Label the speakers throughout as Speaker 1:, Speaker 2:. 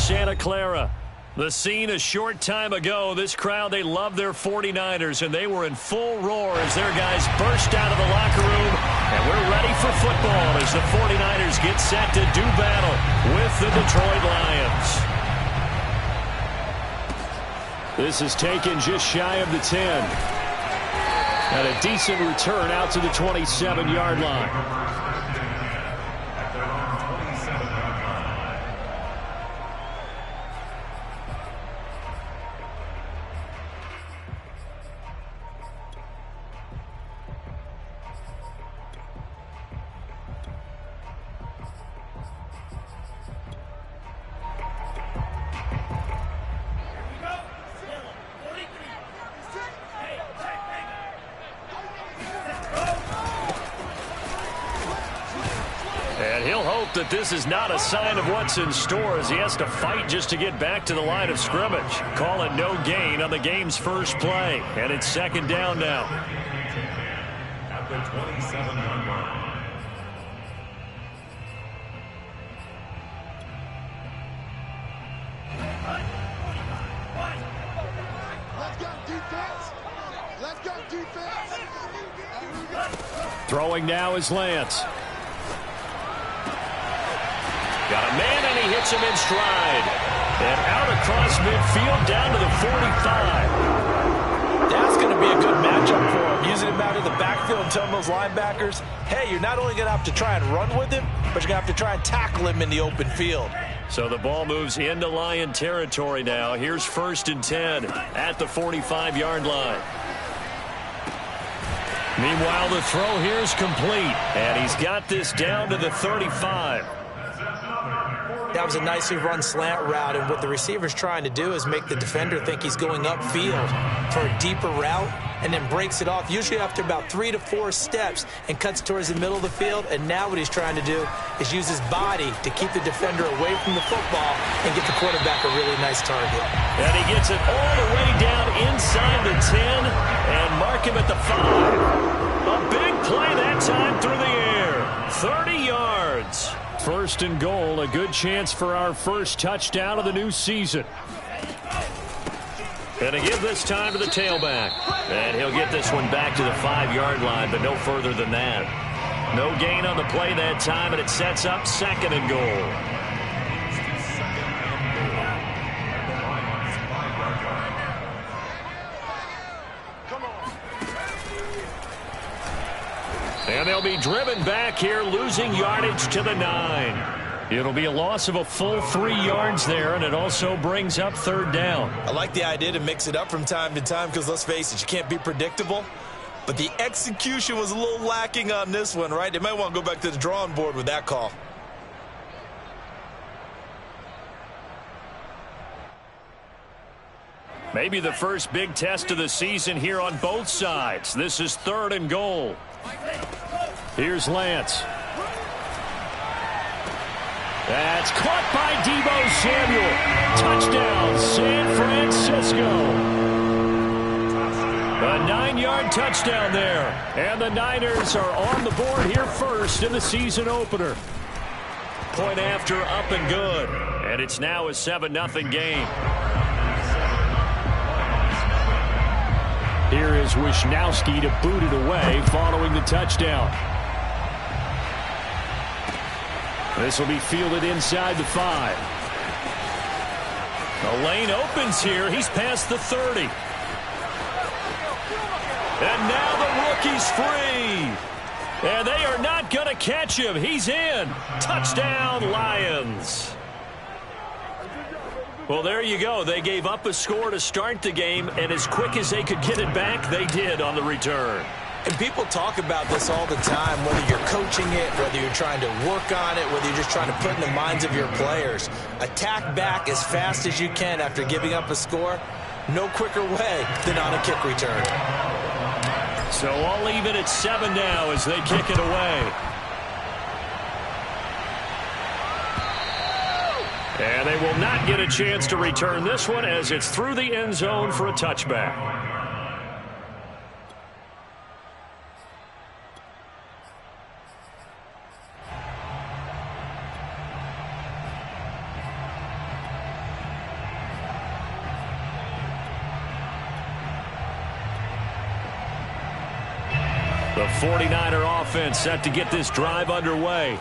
Speaker 1: Santa Clara. The scene a short time ago. This crowd, they love their 49ers, and they were in full roar as their guys burst out of the locker room. And we're ready for football as the 49ers get set to do battle with the Detroit Lions. This is taken just shy of the 10. And a decent return out to the 27-yard line. And he'll hope that this is not a sign of what's in store as he has to fight just to get back to the line of scrimmage. Call it no gain on the game's first play. And it's second down now.
Speaker 2: At the 27-yard line.
Speaker 3: Let's go defense.
Speaker 1: Throwing now is Lance. Got a man, and he hits him in stride. And out across midfield down to the 45.
Speaker 4: That's going to be a good matchup for him. Using him out of the backfield and telling those linebackers, hey, you're not only going to have to try and run with him, but you're going to have to try and tackle him in the open field.
Speaker 1: So the ball moves into Lion territory now. Here's 1st and 10 at the 45-yard line. Meanwhile, the throw here is complete. And he's got this down to the 35.
Speaker 4: That was a nicely run slant route, and what the receiver's trying to do is make the defender think he's going upfield for a deeper route and then breaks it off, usually after about 3 to 4 steps, and cuts towards the middle of the field. And now what he's trying to do is use his body to keep the defender away from the football and get the quarterback a really nice target.
Speaker 1: And he gets it all the way down inside the 10 and mark him at the 5. A big play that time through the air. 30 yards. 1st and goal, a good chance for our first touchdown of the new season. And to give this time to the tailback. And he'll get this one back to the 5-yard line, but no further than that. No gain on the play that time, and it sets up 2nd and goal. And they'll be driven back here, losing yardage to the 9. It'll be a loss of a full 3 yards there, and it also brings up 3rd down.
Speaker 4: I like the idea to mix it up from time to time because, let's face it, you can't be predictable. But the execution was a little lacking on this one, right? They might want to go back to the drawing board with that call.
Speaker 1: Maybe the first big test of the season here on both sides. This is 3rd and goal. Here's Lance. That's caught by Deebo Samuel. Touchdown, San Francisco. A 9-yard touchdown there. And the Niners are on the board here first in the season opener. Point after, up and good. And it's now a 7-0 game. Here is Wisnowski to boot it away following the touchdown. This will be fielded inside the 5. The lane opens here. He's past the 30. And now the rookie's free. And they are not going to catch him. He's in. Touchdown, Lions. Well, there you go. They gave up a score to start the game, and as quick as they could get it back, they did on the return.
Speaker 4: And people talk about this all the time, whether you're coaching it, whether you're trying to work on it, whether you're just trying to put in the minds of your players. Attack back as fast as you can after giving up a score. No quicker way than on a kick return.
Speaker 1: So I'll leave it at 7 now as they kick it away. And they will not get a chance to return this one as it's through the end zone for a touchback. The 49er offense set to get this drive underway.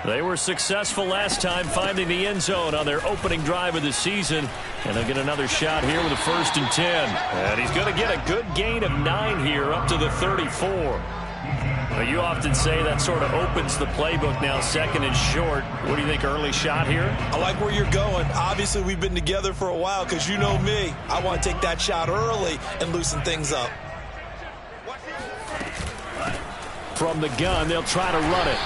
Speaker 1: They were successful last time finding the end zone on their opening drive of the season. And they'll get another shot here with a 1st and 10. And he's going to get a good gain of 9 here up to the 34. Now, you often say that sort of opens the playbook now, 2nd and short. What do you think, early shot here?
Speaker 4: I like where you're going. Obviously, we've been together for a while because you know me. I want to take that shot early and loosen things up.
Speaker 1: From the gun, they'll try to run it.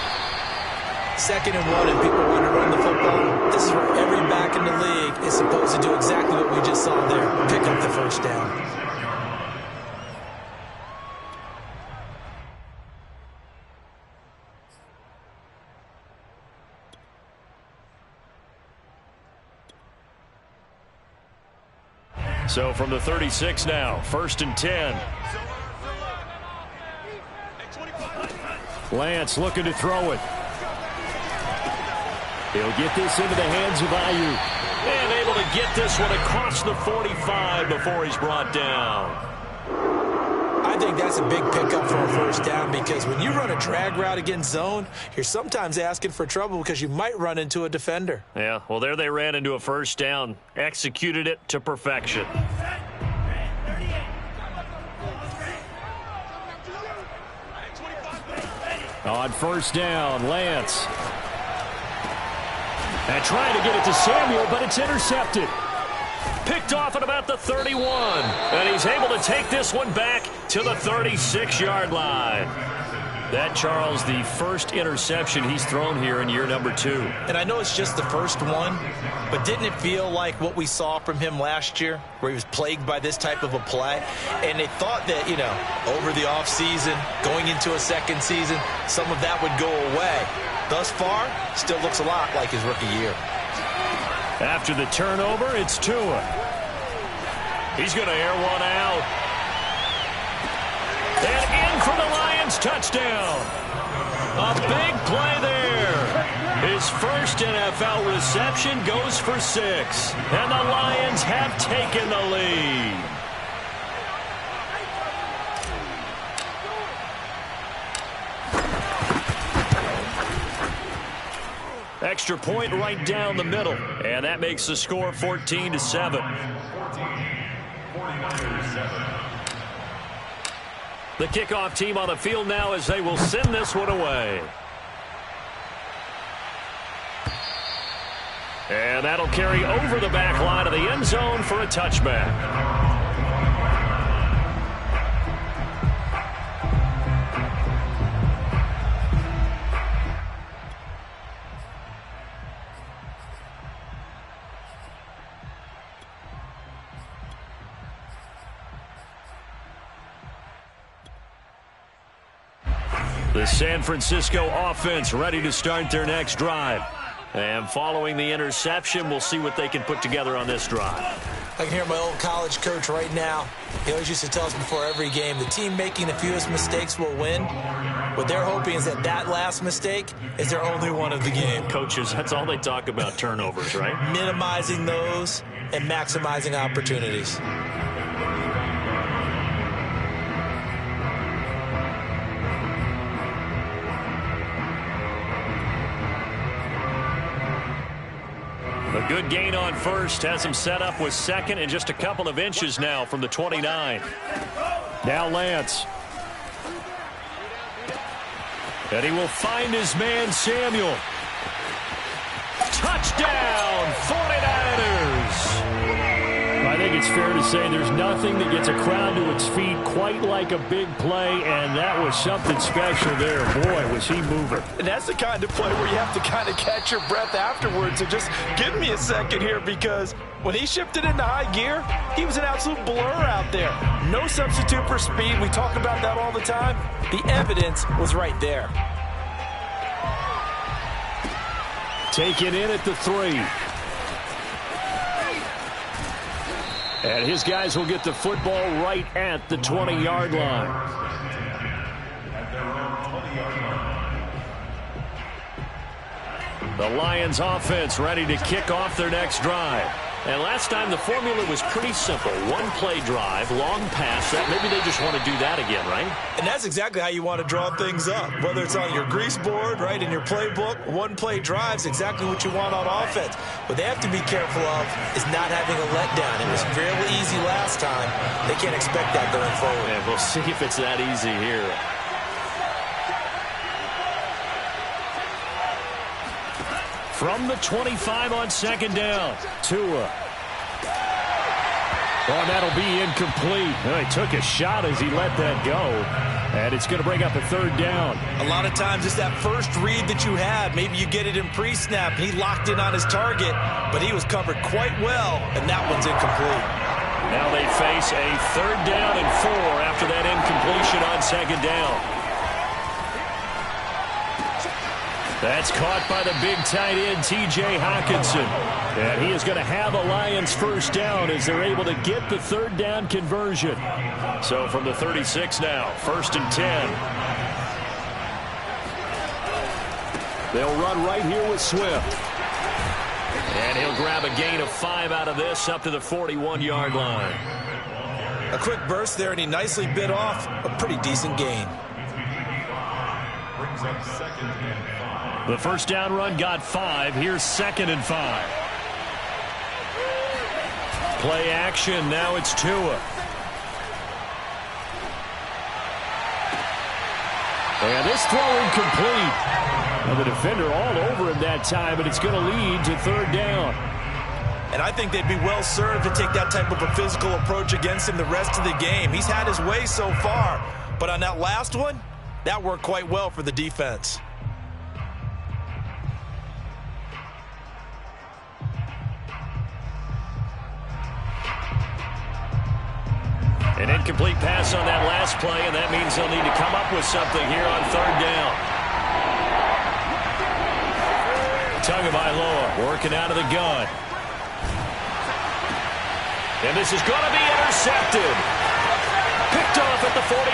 Speaker 4: 2nd and 1, and people want to run the football. This is where every back in the league is supposed to do exactly what we just saw there. Pick up the 1st down.
Speaker 1: So from the 36 now, 1st and 10. Lance looking to throw it. He'll get this into the hands of Aiyuk. And able to get this one across the 45 before he's brought down.
Speaker 4: I think that's a big pickup for a 1st down because when you run a drag route against zone, you're sometimes asking for trouble because you might run into a defender.
Speaker 1: Yeah, well, there they ran into a 1st down. Executed it to perfection. On 1st down, Lance. And trying to get it to Samuel, but it's intercepted. Picked off at about the 31. And he's able to take this one back to the 36-yard line. That, Charles, the first interception he's thrown here in year number 2.
Speaker 4: And I know it's just the first one, but didn't it feel like what we saw from him last year, where he was plagued by this type of a play? And they thought that, you know, over the offseason, going into a 2nd season, some of that would go away. Thus far, still looks a lot like his rookie year.
Speaker 1: After the turnover, it's Tua. He's going to air one out. And in for the Lions touchdown. A big play there. His first NFL reception goes for 6. And the Lions have taken the lead. Extra point right down the middle. And that makes the score 14-7. The kickoff team on the field now as they will send this one away. And that'll carry over the back line of the end zone for a touchback. The San Francisco offense ready to start their next drive. And following the interception, we'll see what they can put together on this drive.
Speaker 4: I can hear my old college coach right now. He always used to tell us before every game, the team making the fewest mistakes will win. What they're hoping is that that last mistake is their only one of the game.
Speaker 1: Coaches, that's all they talk about, turnovers, right?
Speaker 4: Minimizing those and maximizing opportunities.
Speaker 1: A good gain on first has him set up with 2nd and just a couple of inches now from the 29. Now Lance. And he will find his man Samuel. Touchdown, 49ers! I think it's fair to say there's nothing that gets a crowd to its feet quite like a big play, and that was something special there. Boy, was he moving.
Speaker 5: And that's the kind of play where you have to kind of catch your breath afterwards. So just give me a second here, because when he shifted into high gear, he was an absolute blur out there. No substitute for speed. We talk about that all the time. The evidence was right there.
Speaker 1: Taken in at the 3. And his guys will get the football right at the 20-yard line. The Lions offense ready to kick off their next drive. And last time the formula was pretty simple. One-play drive, long pass. That maybe they just want to do that again, right?
Speaker 4: And that's exactly how you want to draw things up. Whether it's on your grease board, right, in your playbook, one-play drive's exactly what you want on offense. What they have to be careful of is not having a letdown. It was fairly easy last time. They can't expect that going forward.
Speaker 1: And we'll see if it's that easy here. From the 25 on second down, Tua. Oh, that'll be incomplete. He took a shot as he let that go. And it's going to bring up a third down.
Speaker 4: A lot of times it's that first read that you had. Maybe you get it in pre-snap. He locked in on his target, but he was covered quite well, and that one's incomplete.
Speaker 1: Now they face a third down and 4 after that incompletion on second down. That's caught by the big tight end, T.J. Hockenson. And he is going to have a Lions first down as they're able to get the third down conversion. So from the 36 now, 1st and 10. They'll run right here with Swift. And he'll grab a gain of 5 out of this up to the 41-yard line.
Speaker 4: A quick burst there, and he nicely bit off a pretty decent gain.
Speaker 2: Brings up 2nd and 5.
Speaker 1: The first down run got 5. Here's 2nd and 5. Play action. Now it's Tua. And this throw incomplete. Now the defender all over him that time, but it's going to lead to third down.
Speaker 4: And I think they'd be well served to take that type of a physical approach against him the rest of the game. He's had his way so far, but on that last one, that worked quite well for the defense.
Speaker 1: An incomplete pass on that last play, and that means they'll need to come up with something here on third down. Tagovailoa working out of the gun. And this is going to be intercepted. Picked off at the 45.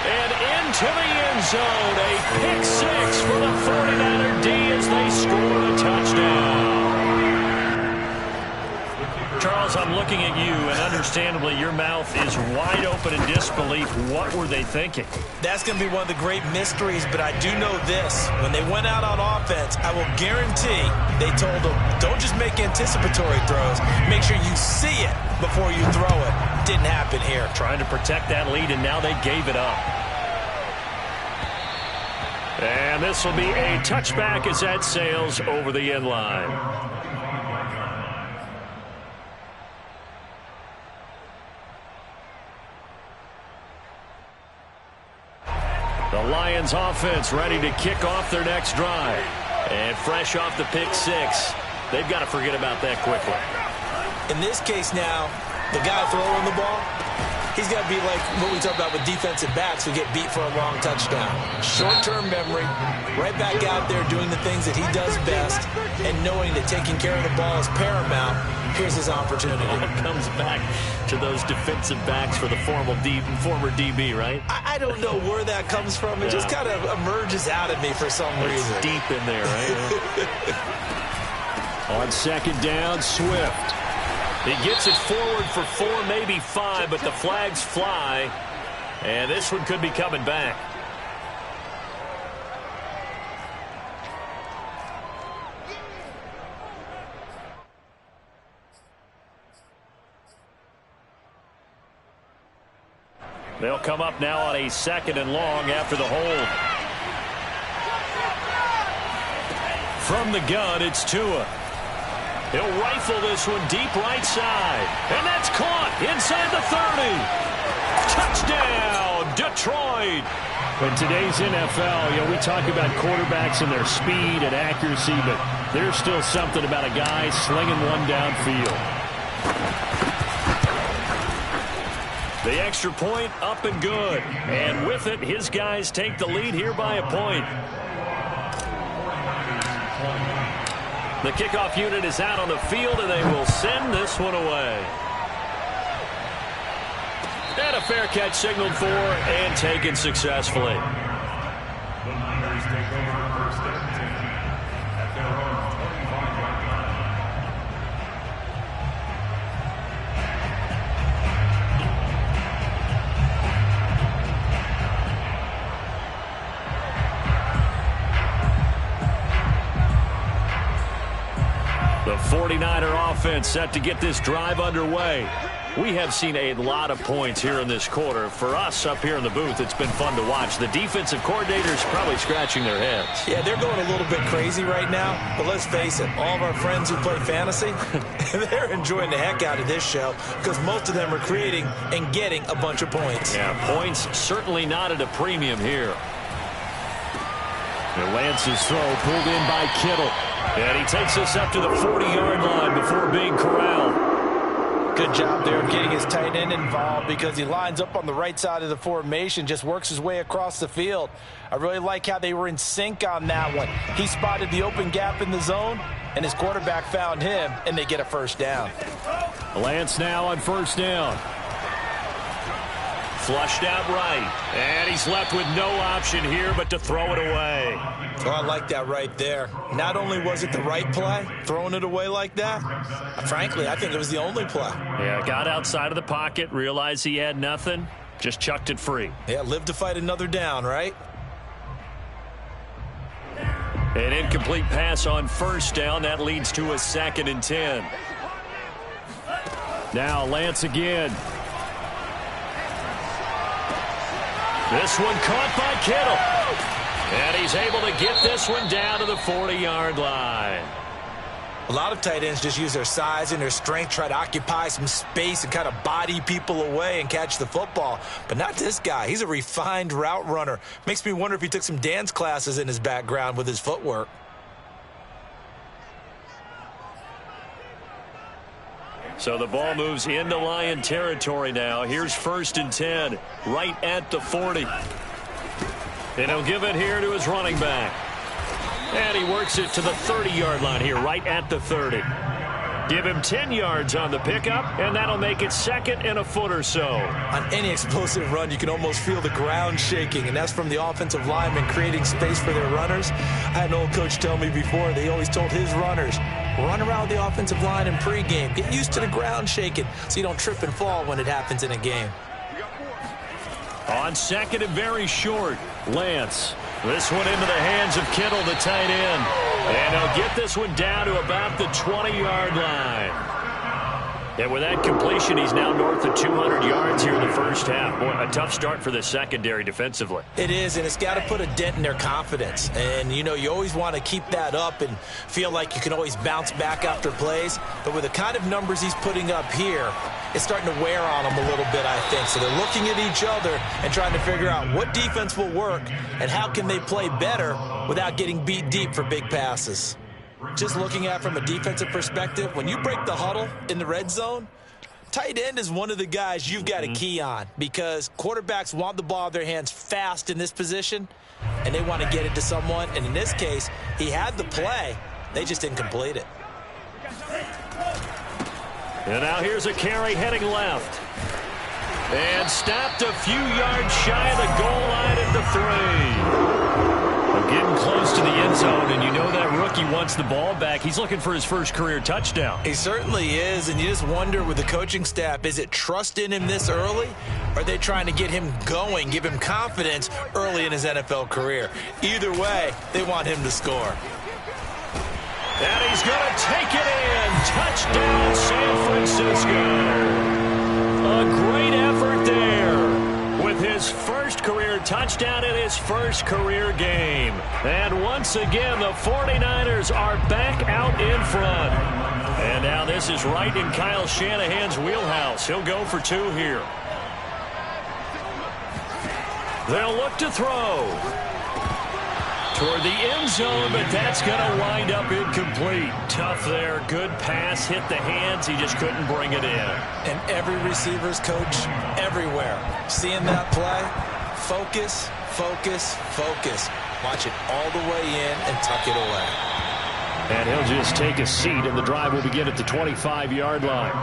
Speaker 1: And into the end zone. A pick 6 for the 49er D as they score a touchdown. Charles, I'm looking at you, and understandably your mouth is wide open in disbelief. What were they thinking?
Speaker 4: That's going to be one of the great mysteries, but I do know this. When they went out on offense, I will guarantee they told them, don't just make anticipatory throws. Make sure you see it before you throw it. Didn't happen here.
Speaker 1: Trying to protect that lead, and now they gave it up. And this will be a touchback as that sails over the end line. The Lions offense ready to kick off their next drive. And fresh off the pick 6, they've got to forget about that quickly.
Speaker 4: In this case now, the guy throwing the ball, he's got to be like what we talk about with defensive backs who get beat for a long touchdown. Short-term memory, right back out there doing the things that he does best, and knowing that taking care of the ball is paramount. Here's his opportunity.
Speaker 1: It comes back to those defensive backs for the former DB, right?
Speaker 4: I don't know where that comes from. It just kind of emerges out of me for some reason.
Speaker 1: It's deep in there, right? On second down, Swift. He gets it forward for 4, maybe 5, but the flags fly. And this one could be coming back. They'll come up now on a 2nd and long after the hold. From the gun, it's Tua. He'll rifle this one deep right side. And that's caught inside the 30. Touchdown, Detroit. In today's NFL, we talk about quarterbacks and their speed and accuracy, but there's still something about a guy slinging one downfield. The extra point up and good. And with it, his guys take the lead here by a point. The kickoff unit is out on the field, and they will send this one away. And a fair catch signaled for and taken successfully.
Speaker 2: The Niners take over 1st and 10 at their own 25-yard line.
Speaker 1: The 49er offense set to get this drive underway. We have seen a lot of points here in this quarter. For us up here in the booth, it's been fun to watch. The defensive coordinators probably scratching their heads.
Speaker 4: Yeah, they're going a little bit crazy right now. But let's face it, all of our friends who play fantasy, they're enjoying the heck out of this show because most of them are creating and getting a bunch of points.
Speaker 1: Yeah, points certainly not at a premium here. And Lance's throw pulled in by Kittle. And he takes us up to the 40-yard line before being corralled.
Speaker 5: Good job there of getting his tight end involved because he lines up on the right side of the formation, just works his way across the field. I really like how they were in sync on that one. He spotted the open gap in the zone, and his quarterback found him, and they get a first down.
Speaker 1: Lance now on first down. Flushed out right. And he's left with no option here but to throw it away.
Speaker 4: Oh, I like that right there. Not only was it the right play, throwing it away like that, frankly, I think it was the only play.
Speaker 1: Yeah, got outside of the pocket, realized he had nothing, just chucked it free.
Speaker 4: Yeah, live to fight another down, right?
Speaker 1: An incomplete pass on first down. That leads to a 2nd and 10. Now Lance again. This one caught by Kittle. And he's able to get this one down to the 40-yard line.
Speaker 4: A lot of tight ends just use their size and their strength, try to occupy some space and kind of body people away and catch the football. But not this guy. He's a refined route runner. Makes me wonder if he took some dance classes in his background with his footwork.
Speaker 1: So the ball moves into Lion territory now. Here's 1st and 10, right at the 40. And he'll give it here to his running back. And he works it to the 30-yard line here, right at the 30. Give him 10 yards on the pickup, and that'll make it 2nd and a foot or so.
Speaker 4: On any explosive run, you can almost feel the ground shaking, and that's from the offensive linemen creating space for their runners. I had an old coach tell me before, they always told his runners, run around the offensive line in pregame. Get used to the ground shaking so you don't trip and fall when it happens in a game.
Speaker 1: On 2nd and very short, Lance. This one into the hands of Kittle, the tight end. And he'll get this one down to about the 20-yard line. And with that completion, he's now north of 200 yards here in the first half. Boy, a tough start for the secondary defensively.
Speaker 4: It is, and it's got to put a dent in their confidence. And, you know, you always want to keep that up and feel like you can always bounce back after plays. But with the kind of numbers he's putting up here, it's starting to wear on them a little bit, I think. So they're looking at each other and trying to figure out what defense will work and how can they play better without getting beat deep for big passes. Just looking at it from a defensive perspective, when you break the huddle in the red zone, tight end is one of the guys you've got to key on because quarterbacks want the ball in their hands fast in this position, and they want to get it to someone. And in this case, he had the play. They just didn't complete it.
Speaker 1: And now here's a carry heading left. And stopped a few yards shy of the goal line at the 3. Getting close to the end zone, and you know that rookie wants the ball back. He's looking for his first career touchdown.
Speaker 4: He certainly is, and you just wonder with the coaching staff, is it trust in him this early? Or are they trying to get him going, give him confidence early in his NFL career? Either way, they want him to score.
Speaker 1: And he's going to take it in. Touchdown, San Francisco. A great effort there with his first career touchdown in his first career game. And once again, the 49ers are back out in front. And now this is right in Kyle Shanahan's wheelhouse. He'll go for 2 here. They'll look to throw toward the end zone, but that's going to wind up incomplete. Tough there. Good pass. Hit the hands. He just couldn't bring it in.
Speaker 4: And every receiver's coach everywhere. Seeing that play, focus, focus, focus. Watch it all the way in and tuck it away.
Speaker 1: And he'll just take a seat, and the drive will begin at the 25-yard line.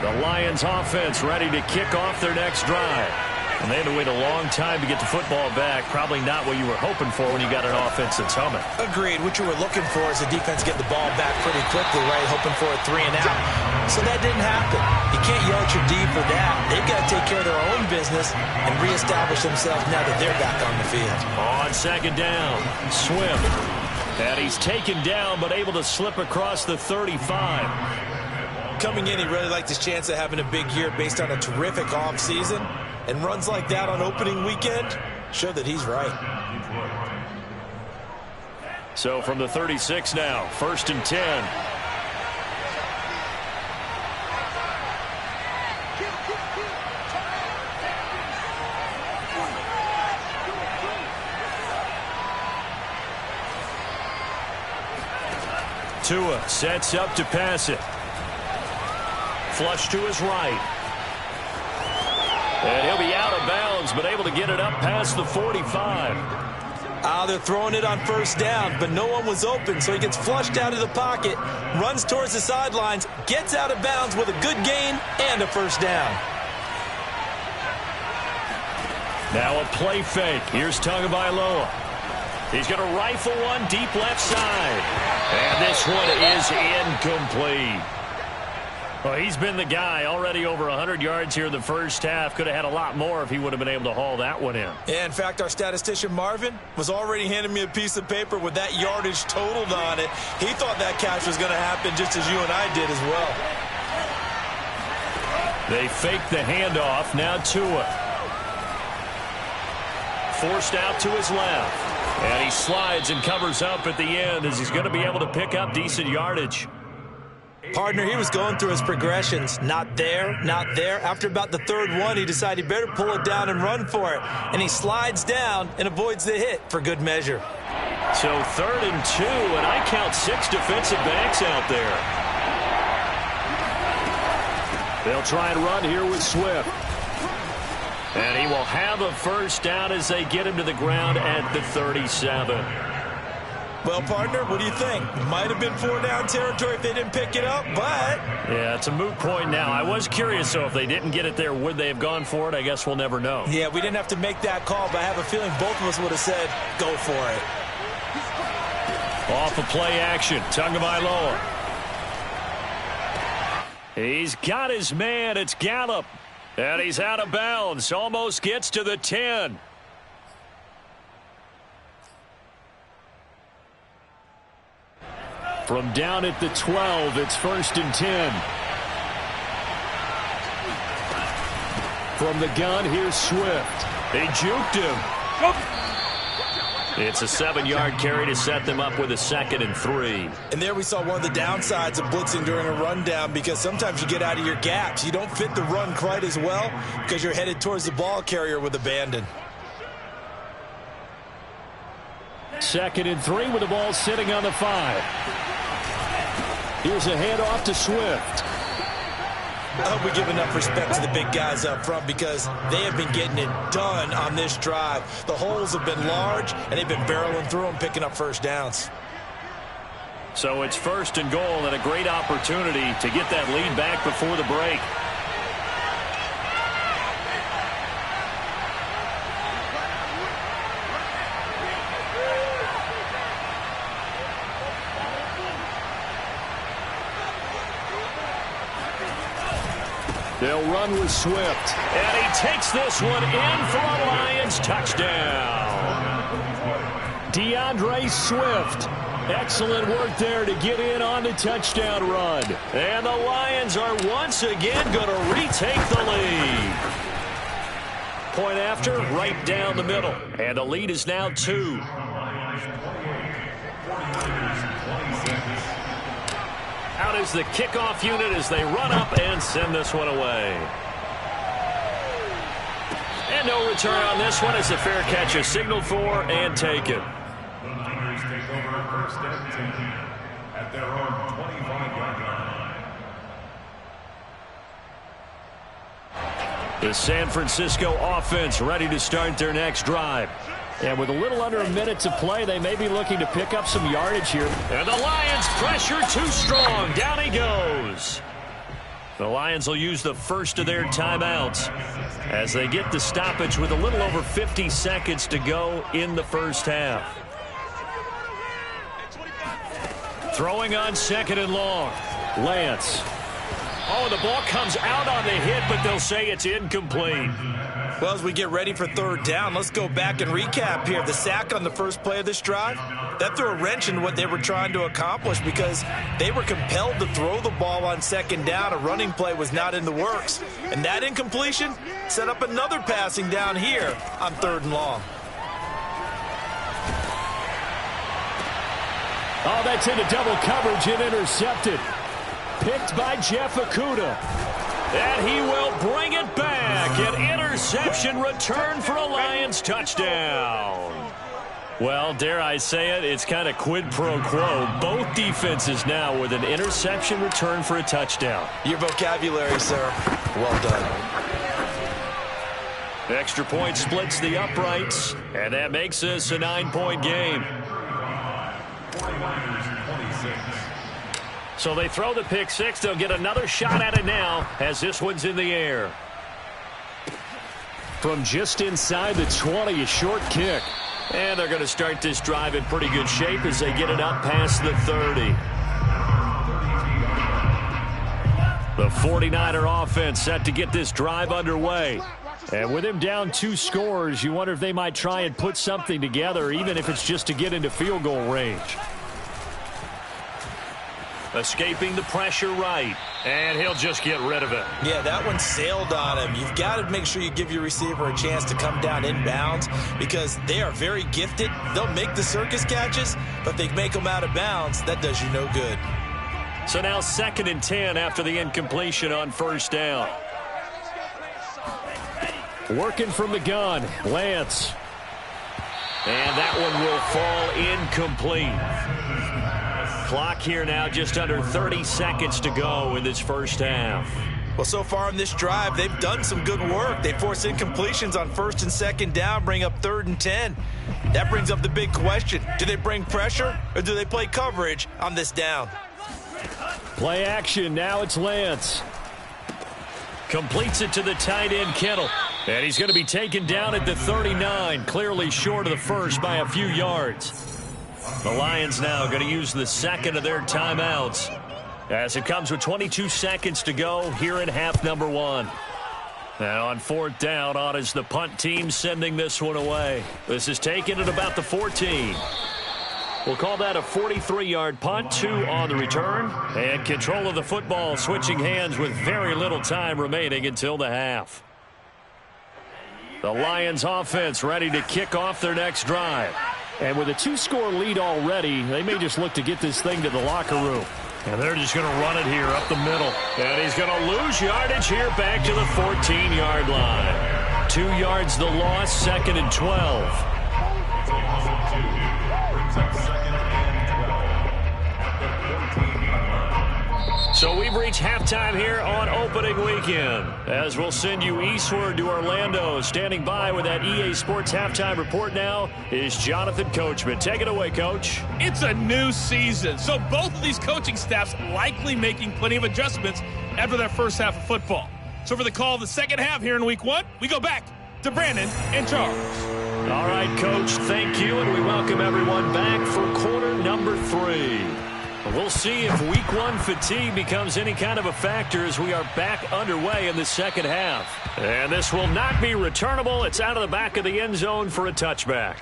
Speaker 1: The Lions offense ready to kick off their next drive. And they had to wait a long time to get the football back. Probably not what you were hoping for when you got an offense that's humming.
Speaker 4: Agreed. What you were looking for is the defense getting the ball back pretty quickly, right? Hoping for a 3 and out. So that didn't happen. You can't yell at your D for that. They've got to take care of their own business and reestablish themselves now that they're back on the field.
Speaker 1: On second down, Swift. And he's taken down but able to slip across the 35.
Speaker 4: Coming in, he really liked his chance of having a big year based on a terrific offseason. And runs like that on opening weekend show that he's right.
Speaker 1: So from the 36 now, 1st and 10. Tua sets up to pass it. Flush to his right. And he'll be out of bounds, but able to get it up past the 45.
Speaker 4: They're throwing it on 1st down, but no one was open, so he gets flushed out of the pocket, runs towards the sidelines, gets out of bounds with a good gain and a 1st down.
Speaker 1: Now a play fake. Here's Tagovailoa. He's going to rifle one deep left side. And this one is incomplete. Well, he's been the guy, already over 100 yards here in the first half. Could have had a lot more if he would have been able to haul that one in.
Speaker 4: Yeah, in fact, our statistician Marvin was already handing me a piece of paper with that yardage totaled on it. He thought that catch was going to happen just as you and I did as well.
Speaker 1: They fake the handoff. Now Tua. Forced out to his left. And he slides and covers up at the end as he's going to be able to pick up decent yardage.
Speaker 4: Partner, he was going through his progressions. Not there, not there. After about the 3rd one, he decided he better pull it down and run for it. And he slides down and avoids the hit for good measure.
Speaker 1: So 3rd and 2, and I count 6 defensive backs out there. They'll try and run here with Swift. And he will have a 1st down as they get him to the ground at the 37.
Speaker 4: Well, partner, what do you think? Might have been 4-down territory if they didn't pick it up, but...
Speaker 1: Yeah, it's a moot point now. I was curious, though, if they didn't get it there, would they have gone for it? I guess we'll never know.
Speaker 4: Yeah, we didn't have to make that call, but I have a feeling both of us would have said, go for it.
Speaker 1: Off of play action, Tagovailoa. He's got his man. It's Gallup. And he's out of bounds. Almost gets to the 10. From down at the 12, it's 1st and 10. From the gun, here's Swift. They juked him. It's a 7-yard carry to set them up with a 2nd and 3.
Speaker 4: And there we saw one of the downsides of blitzing during a rundown, because sometimes you get out of your gaps. You don't fit the run quite as well because you're headed towards the ball carrier with abandon.
Speaker 1: 2nd and 3 with the ball sitting on the 5. Here's a handoff to Swift.
Speaker 4: I hope we give enough respect to the big guys up front, because they have been getting it done on this drive. The holes have been large, and they've been barreling through them, picking up 1st downs.
Speaker 1: So it's 1st and goal, and a great opportunity to get that lead back before the break. They'll run with Swift. And he takes this one in for a Lions touchdown. DeAndre Swift. Excellent work there to get in on the touchdown run. And the Lions are once again going to retake the lead. Point after, right down the middle. And the lead is now 2. Out is the kickoff unit as they run up and send this one away. And no return on this one. It's a fair catch, a signal for and taken.
Speaker 2: The Niners take over 1st and 10 at their own 25-yard line.
Speaker 1: The San Francisco offense ready to start their next drive. And with a little under a minute to play, they may be looking to pick up some yardage here. And the Lions pressure too strong. Down he goes. The Lions will use the first of their timeouts as they get the stoppage with a little over 50 seconds to go in the first half. Throwing on second and long. Lance. Oh, the ball comes out on the hit, but they'll say it's incomplete.
Speaker 5: Well, as we get ready for third down, let's go back and recap here. The sack on the first play of this drive, that threw a wrench in what they were trying to accomplish because they were compelled to throw the ball on second down. A running play was not in the works. And that incompletion set up another passing down here on third and long.
Speaker 1: Oh, that's into double coverage and intercepted. Picked by Jeff Okudah. And he will bring it back. An interception return for a Lions touchdown. Well, dare I say it, it's kind of quid pro quo. Both defenses now with an interception return for a touchdown.
Speaker 5: Your vocabulary, sir. Well done.
Speaker 1: Extra point splits the uprights, and that makes this a 9-point game. So they throw the pick six. They'll get another shot at it now as this one's in the air. From just inside the 20, a short kick. And they're going to start this drive in pretty good shape as they get it up past the 30. The 49er offense set to get this drive underway. And with him down 2 scores, you wonder if they might try and put something together, even if it's just to get into field goal range. Escaping the pressure right, and he'll just get rid of it.
Speaker 5: Yeah, that one sailed on him. You've got to make sure you give your receiver a chance to come down inbounds because they are very gifted. They'll make the circus catches, but if they make them out of bounds, that does you no good.
Speaker 1: So now 2nd and 10 after the incompletion on first down. Working from the gun, Lance. And that one will fall incomplete. Clock here now, just under 30 seconds to go in this first half.
Speaker 5: Well, so far in this drive, they've done some good work. They force incompletions on 1st and 2nd down, bring up 3rd and 10. That brings up the big question. Do they bring pressure or do they play coverage on this down?
Speaker 1: Play action. Now it's Lance. Completes it to the tight end, Kittle. And he's going to be taken down at the 39, clearly short of the first by a few yards. The Lions now going to use the second of their timeouts as it comes with 22 seconds to go here in half number 1. Now on 4th down, on is the punt team sending this one away. This is taken at about the 14. We'll call that a 43-yard punt, 2 on the return. And control of the football switching hands with very little time remaining until the half. The Lions offense ready to kick off their next drive. And with a 2-score lead already, they may just look to get this thing to the locker room. And they're just going to run it here up the middle. And he's going to lose yardage here back to the 14-yard line. 2 yards the loss, 2nd and 12. So we've reached halftime here on opening weekend. As we'll send you eastward to Orlando. Standing by with that EA Sports halftime report now is Jonathan Coachman. Take it away, Coach.
Speaker 6: It's a new season, so both of these coaching staffs likely making plenty of adjustments after their first half of football. So for the call of the second half here in week 1, we go back to Brandon and Charles.
Speaker 1: All right, Coach, thank you, and we welcome everyone back for quarter number 3. We'll see if week 1 fatigue becomes any kind of a factor as we are back underway in the second half. And this will not be returnable. It's out of the back of the end zone for a touchback.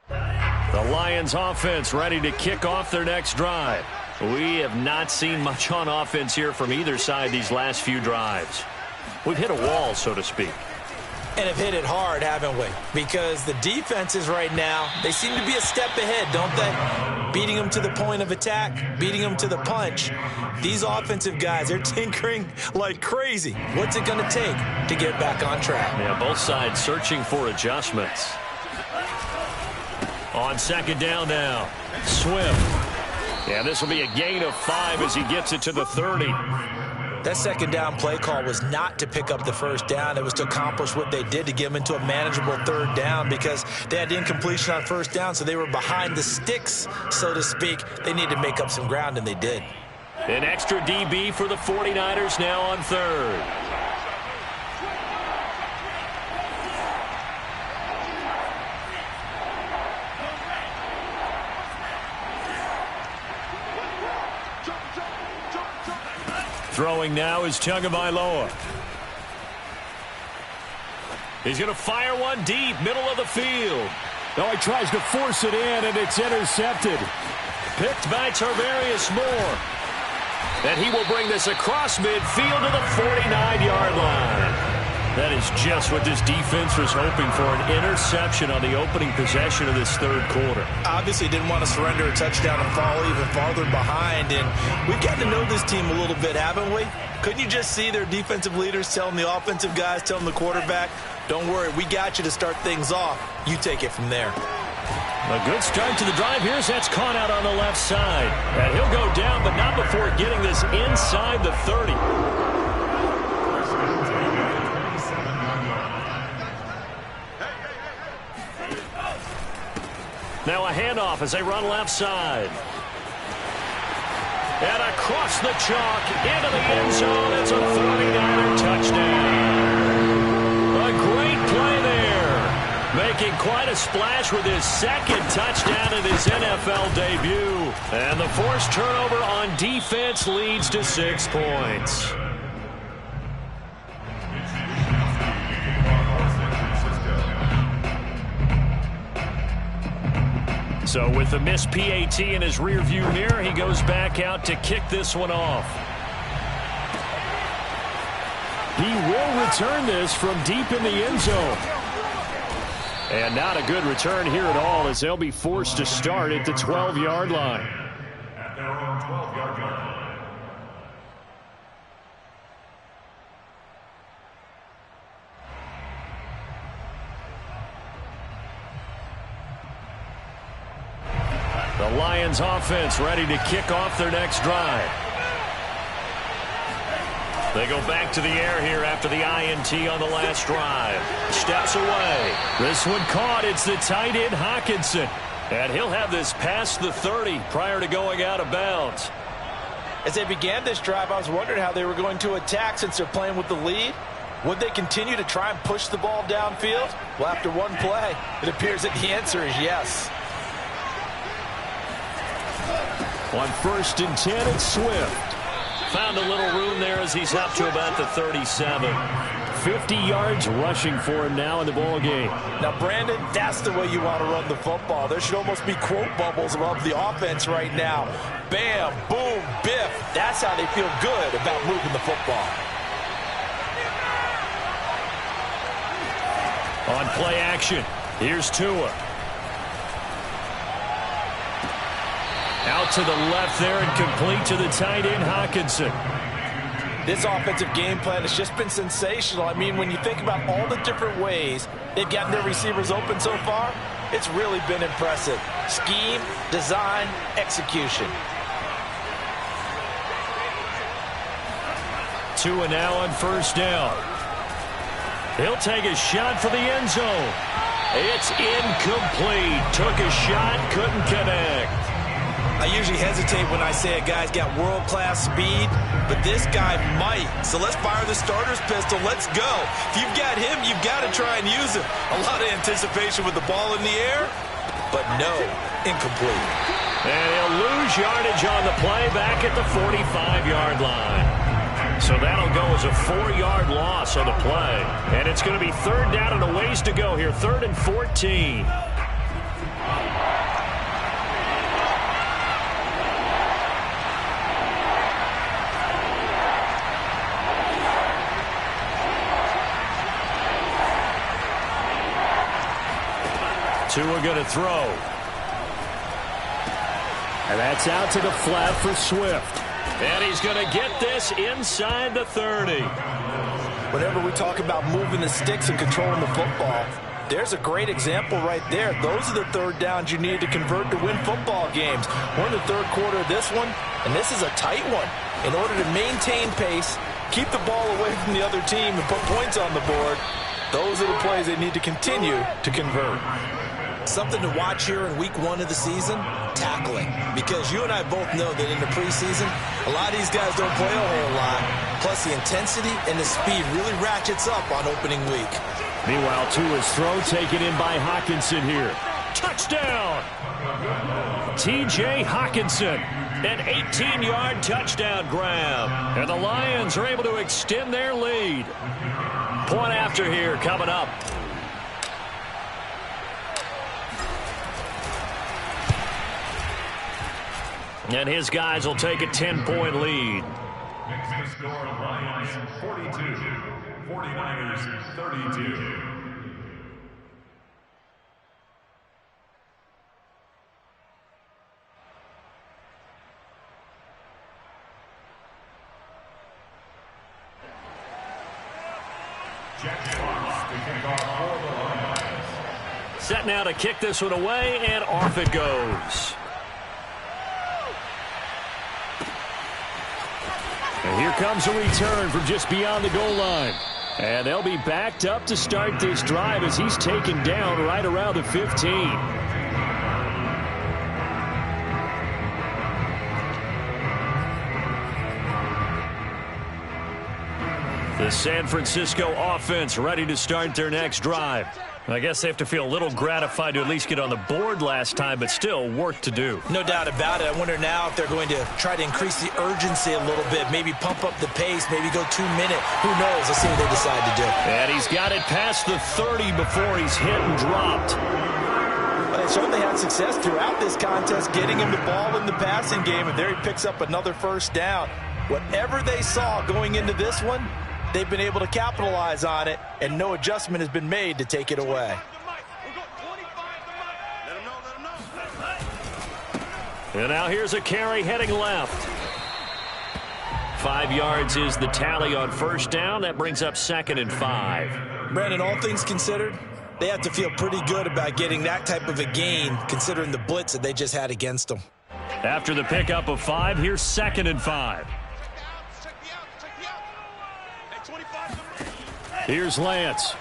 Speaker 1: The Lions offense ready to kick off their next drive. We have not seen much on offense here from either side these last few drives. We've hit a wall, so to speak.
Speaker 5: And have hit it hard, haven't we? Because the defenses right now, they seem to be a step ahead, don't they? Beating them to the point of attack, beating them to the punch. These offensive guys, they're tinkering like crazy. What's it going to take to get back on track?
Speaker 1: Yeah, both sides searching for adjustments. On second down now, Swift. Yeah, this will be a gain of 5 as he gets it to the 30.
Speaker 4: That second down play call was not to pick up the first down. It was to accomplish what they did, to get them into a manageable third down, because they had incompletion on first down, so they were behind the sticks, so to speak. They needed to make up some ground, and they did.
Speaker 1: An extra DB for the 49ers now on third. Throwing now is Tagovailoa. He's going to fire one deep, middle of the field.
Speaker 7: No, he tries to force it in, and it's intercepted.
Speaker 1: Picked by Tarvarius Moore. And he will bring this across midfield to the 49-yard line. That is just what this defense was hoping for, an interception on the opening possession of this third quarter.
Speaker 4: Obviously didn't want to surrender a touchdown and fall even farther behind, and we've gotten to know this team a little bit, haven't we? Couldn't you just see their defensive leaders telling the offensive guys, telling the quarterback, don't worry, we got you to start things off. You take it from there.
Speaker 1: A good start to the drive. Here's that's caught out on the left side. And he'll go down, but not before getting this inside the 30. Now a handoff as they run left side. And across the chalk into the end zone. It's a 49er touchdown. A great play there. Making quite a splash with his second touchdown in his NFL debut. And the forced turnover on defense leads to 6 points. So with the missed PAT in his rearview mirror, he goes back out to kick this one off.
Speaker 7: He will return this from deep in the end zone.
Speaker 1: And not a good return here at all, as they'll be forced to start at the 12-yard line.
Speaker 2: At their own 12-yard line.
Speaker 1: The Lions offense ready to kick off their next drive. They go back to the air here after the INT on the last drive. Steps away. This one caught. It's the tight end Hockenson. And he'll have this past the 30 prior to going out of bounds.
Speaker 4: As they began this drive, I was wondering how they were going to attack since they're playing with the lead. Would they continue to try and push the ball downfield? Well, after one play, it appears that the answer is yes.
Speaker 1: On 1st and 10, it's Swift. Found a little room there as he's up to about the 37.
Speaker 7: 50 yards rushing for him now in the ball game.
Speaker 4: Now, Brandon, that's the way you want to run the football. There should almost be quote bubbles above the offense right now. Bam, boom, biff. That's how they feel good about moving the football.
Speaker 1: On play action, here's Tua. Out to the left there and complete to the tight end Hockenson.
Speaker 4: This offensive game plan has just been sensational. I mean, when you think about all the different ways they've gotten their receivers open so far, it's really been impressive. Scheme, design, execution.
Speaker 1: Tua now on 1st down. He'll take a shot for the end zone. It's incomplete. Took a shot, couldn't connect.
Speaker 4: I usually hesitate when I say a guy's got world-class speed, but this guy might. So let's fire the starter's pistol. Let's go. If you've got him, you've got to try and use him. A lot of anticipation with the ball in the air, but no, incomplete.
Speaker 1: And he'll lose yardage on the play back at the 45-yard line. So that'll go as a 4-yard loss on the play. And it's going to be 3rd down and a ways to go here, 3rd and 14. Tua going to throw.
Speaker 7: And that's out to the flat for Swift.
Speaker 1: And he's going to get this inside the 30.
Speaker 4: Whenever we talk about moving the sticks and controlling the football, there's a great example right there. Those are the 3rd downs you need to convert to win football games. We're in the 3rd quarter of this one, and this is a tight one. In order to maintain pace,
Speaker 5: keep the ball away from the other team and put points on the board, those are the plays they need to continue to convert.
Speaker 4: Something to watch here in week 1 of the season, tackling. Because you and I both know that in the preseason, a lot of these guys don't play a whole lot. Plus, the intensity and the speed really ratchets up on opening week.
Speaker 7: Meanwhile, Tua's throw taken in by Hockenson here.
Speaker 1: Touchdown! T.J. Hockenson, an 18-yard touchdown grab. And the Lions are able to extend their lead. Point after here coming up. And his guys will take a 10-point lead.
Speaker 2: Next to score, Lions 42, 49ers 32.
Speaker 1: Set now to kick this one away, and off it goes.
Speaker 7: And here comes a return from just beyond the goal line. And they'll be backed up to start this drive as he's taken down right around the 15.
Speaker 1: The San Francisco offense ready to start their next drive. I guess they have to feel a little gratified to at least get on the board last time, but still work to do.
Speaker 4: No doubt about it. I wonder now if they're going to try to increase the urgency a little bit, maybe pump up the pace, maybe go 2-minute. Who knows? Let's see what they decide to do.
Speaker 1: And he's got it past the 30 before he's hit and dropped.
Speaker 5: But they certainly had success throughout this contest, getting him the ball in the passing game, and there he picks up another first down. Whatever they saw going into this one, they've been able to capitalize on it, and no adjustment has been made to take it away.
Speaker 1: And now here's a carry heading left. 5 yards is the tally on first down. That brings up 2nd and 5.
Speaker 4: Brandon, all things considered, they have to feel pretty good about getting that type of a gain, considering the blitz that they just had against them.
Speaker 1: After the pickup of 5, here's 2nd and 5. Here's Lance.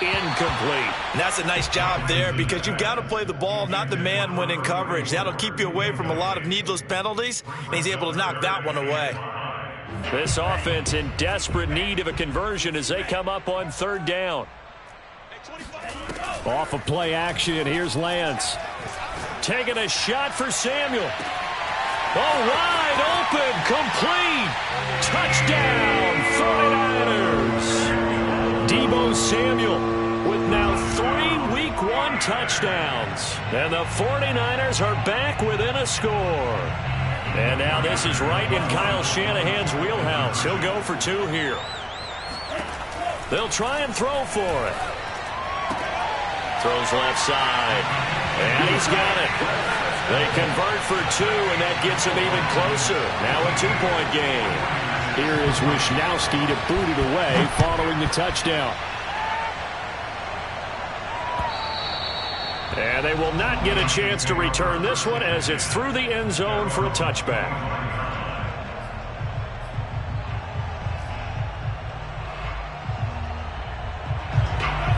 Speaker 1: Incomplete.
Speaker 4: And that's a nice job there because you've got to play the ball, not the man when in coverage. That'll keep you away from a lot of needless penalties, and he's able to knock that one away.
Speaker 1: This offense in desperate need of a conversion as they come up on 3rd down.
Speaker 7: Off of play action, here's Lance.
Speaker 1: Taking a shot for Samuel. Oh, wide open, complete. Touchdown, 49ers. Deebo Samuel with now 3 Week 1 touchdowns. And the 49ers are back within a score. And now this is right in Kyle Shanahan's wheelhouse. He'll go for 2 here. They'll try and throw for it. Throws left side. And he's got it. They convert for 2, and that gets them even closer. Now a 2-point game.
Speaker 7: Here is Wisnowski to boot it away following the touchdown.
Speaker 1: And they will not get a chance to return this one as it's through the end zone for a touchback.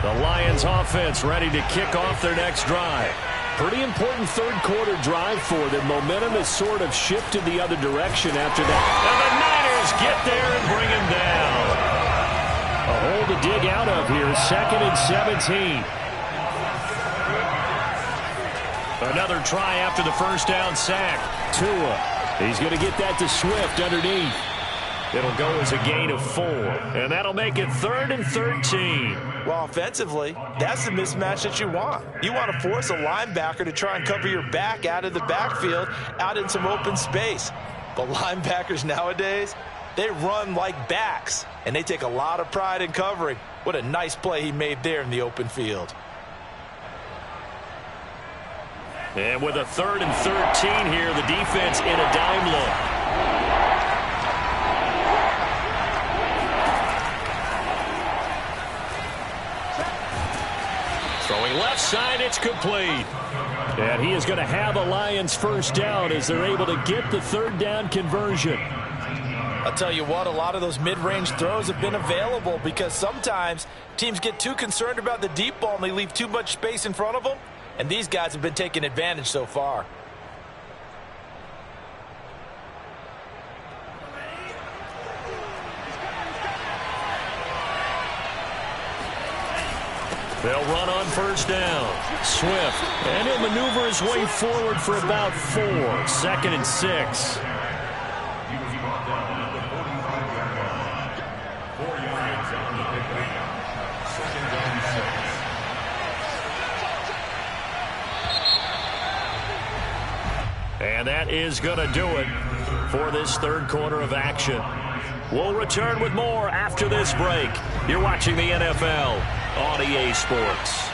Speaker 1: The Lions offense ready to kick off their next drive.
Speaker 7: Pretty important 3rd quarter drive for them. Momentum has sort of shifted the other direction after that.
Speaker 1: And the Niners get there and bring him down.
Speaker 7: A hole to dig out of here. 2nd and 17.
Speaker 1: Another try after the first down sack.
Speaker 7: Tua. He's going to get that to Swift underneath.
Speaker 1: It'll go as a gain of 4. And that'll make it 3rd and 13.
Speaker 5: Well, offensively, that's the mismatch that you want. You want to force a linebacker to try and cover your back out of the backfield, out in some open space. But linebackers nowadays, they run like backs, and they take a lot of pride in covering. What a nice play he made there in the open field.
Speaker 1: And with a 3rd and 13 here, the defense in a dime look. Throwing left side, it's complete.
Speaker 7: And he is going to have a Lions first down as they're able to get the 3rd down conversion.
Speaker 5: I'll tell you what, a lot of those mid-range throws have been available because sometimes teams get too concerned about the deep ball and they leave too much space in front of them, and these guys have been taking advantage so far.
Speaker 1: They'll run on first down. Swift, and he'll maneuver his way forward for about 4. 2nd and 6. And that is going to do it for this third quarter of action. We'll return with more after this break. You're watching the NFL on EA Sports.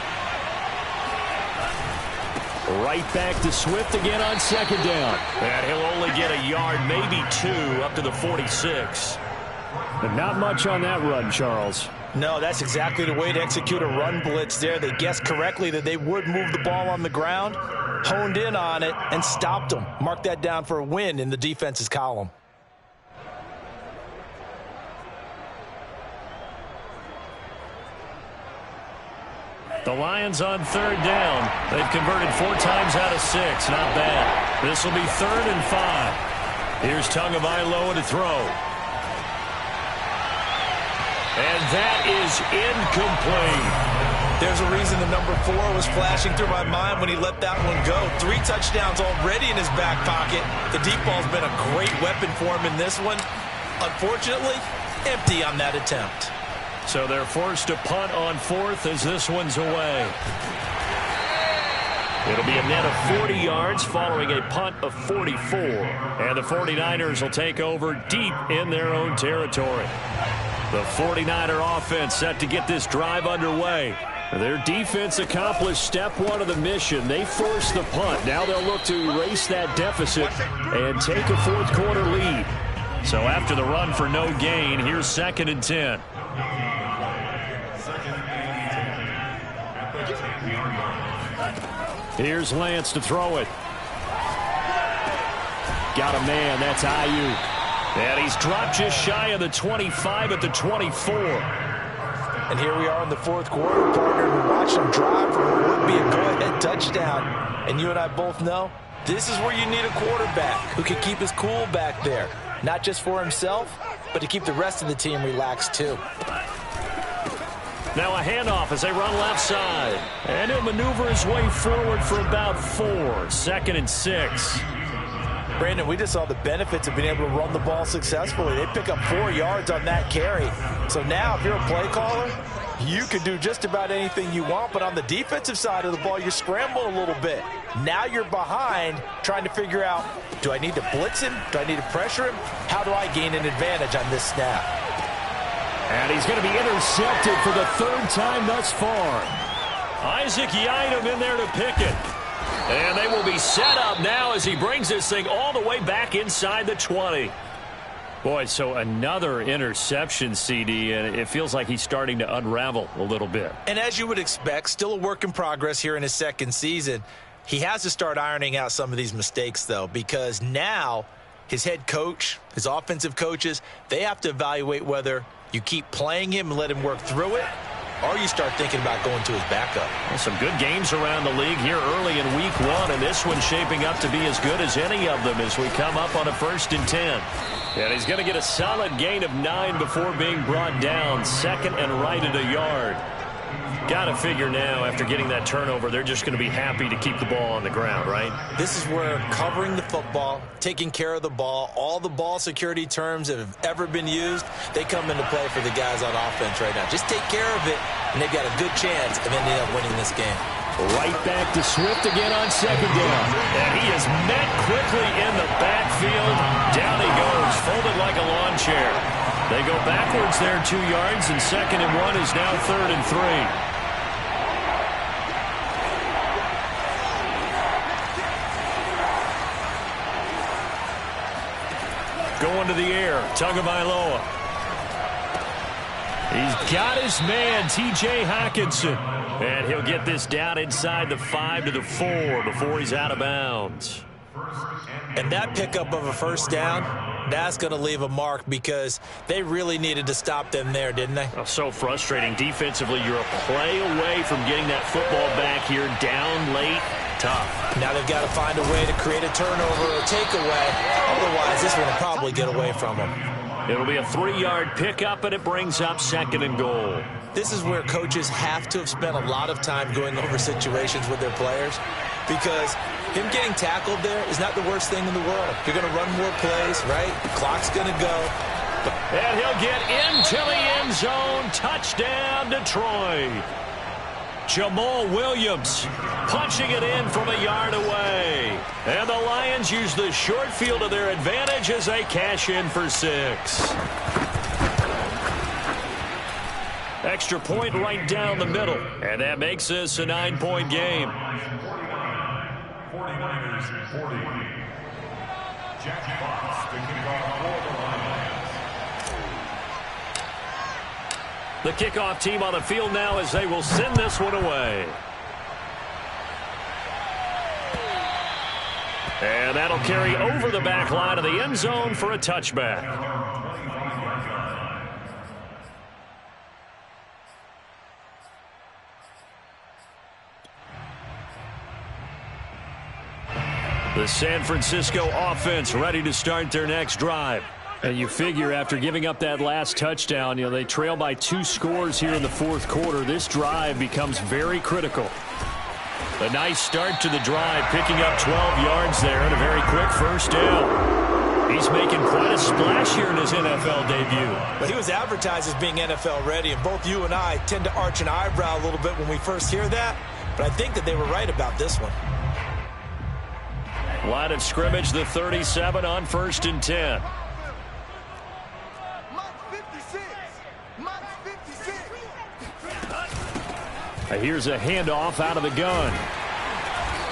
Speaker 1: Right back to Swift again on 2nd down. And he'll only get a yard, maybe 2, up to the 46.
Speaker 7: But not much on that run, Charles.
Speaker 5: No, that's exactly the way to execute a run blitz there. They guessed correctly that they would move the ball on the ground, honed in on it, and stopped them. Mark that down for a win in the defense's column.
Speaker 1: The Lions on 3rd down. They've converted 4 times out of 6. Not bad. This will be 3rd and 5. Here's Tagovailoa to throw. And that is incomplete.
Speaker 5: There's a reason the number 4 was flashing through my mind when he let that one go. 3 touchdowns already in his back pocket. The deep ball's been a great weapon for him in this one. Unfortunately, empty on that attempt.
Speaker 1: So they're forced to punt on 4th as this one's away. It'll be a net of 40 yards following a punt of 44. And the 49ers will take over deep in their own territory. The 49er offense set to get this drive underway. Their defense accomplished step 1 of the mission. They forced the punt. Now they'll look to erase that deficit and take a 4th quarter lead. So after the run for no gain, here's 2nd and 10. Here's Lance to throw it. Got a man. That's Ayuk. And he's dropped just shy of the 25 at the 24.
Speaker 5: And here we are in the 4th quarter, partner, and watch him drive for what would be a go-ahead touchdown. And you and I both know this is where you need a quarterback who can keep his cool back there. Not just for himself, but to keep the rest of the team relaxed too.
Speaker 1: Now a handoff as they run left side. And he'll maneuver his way forward for about 4. 2nd and 6.
Speaker 5: Brandon, we just saw the benefits of being able to run the ball successfully. They pick up 4 yards on that carry. So now if you're a play caller, you can do just about anything you want. But on the defensive side of the ball, you scramble a little bit. Now you're behind trying to figure out, do I need to blitz him? Do I need to pressure him? How do I gain an advantage on this snap?
Speaker 1: And he's going to be intercepted for the 3rd time thus far. Isaac Yiadom in there to pick it. And they will be set up now as he brings this thing all the way back inside the 20. Boy, so another interception, CD, and it feels like he's starting to unravel a little bit.
Speaker 5: And as you would expect, still a work in progress here in his 2nd season. He has to start ironing out some of these mistakes, though, because now his head coach, his offensive coaches, they have to evaluate whether you keep playing him and let him work through it, or you start thinking about going to his backup.
Speaker 1: Well, some good games around the league here early in week 1, and this one's shaping up to be as good as any of them as we come up on a 1st and 10. And he's going to get a solid gain of 9 before being brought down. 2nd and right at a yard. Got to figure now, after getting that turnover, they're just going to be happy to keep the ball on the ground, right?
Speaker 5: This is where covering the football, taking care of the ball, all the ball security terms that have ever been used, they come into play for the guys on offense right now. Just take care of it, and they've got a good chance of ending up winning this game.
Speaker 1: Right back to Swift again on 2nd down. And he is met quickly in the backfield. Down he goes, folded like a lawn chair. They go backwards there 2 yards, and 2nd and 1 is now 3rd and 3. Going to the air, Tagovailoa. He's got his man, T.J. Hockenson. And he'll get this down inside the 5 to the 4 before he's out of bounds.
Speaker 4: And that pickup of a first down, that's going to leave a mark because they really needed to stop them there, didn't they?
Speaker 1: Oh, so frustrating. Defensively, you're a play away from getting that football back here, down late. Tough.
Speaker 4: Now they've got to find a way to create a turnover or takeaway. Otherwise, this one will probably get away from them.
Speaker 1: It'll be a 3-yard pickup, and it brings up 2nd and goal.
Speaker 4: This is where coaches have to have spent a lot of time going over situations with their players because him getting tackled there is not the worst thing in the world. You're going to run more plays, right? The clock's going to go.
Speaker 1: And he'll get into the end zone. Touchdown, Detroit. Jamal Williams punching it in from a yard away. And the Lions use the short field to their advantage as they cash in for 6. Extra point right down the middle. And that makes this a 9-point game.
Speaker 2: 49ers 40. Jack Fox to kick off for the Lions.
Speaker 1: The kickoff team on the field now as they will send this one away. And that'll carry over the back line of the end zone for a touchback. The San Francisco offense ready to start their next drive. And you figure after giving up that last touchdown, they trail by 2 scores here in the 4th quarter. This drive becomes very critical. A nice start to the drive, picking up 12 yards there and a very quick first down. He's making quite a splash here in his NFL debut.
Speaker 4: But he was advertised as being NFL ready, and both you and I tend to arch an eyebrow a little bit when we first hear that. But I think that they were right about this one.
Speaker 1: Line of scrimmage, the 37 on 1st and 10. Here's a handoff out of the gun.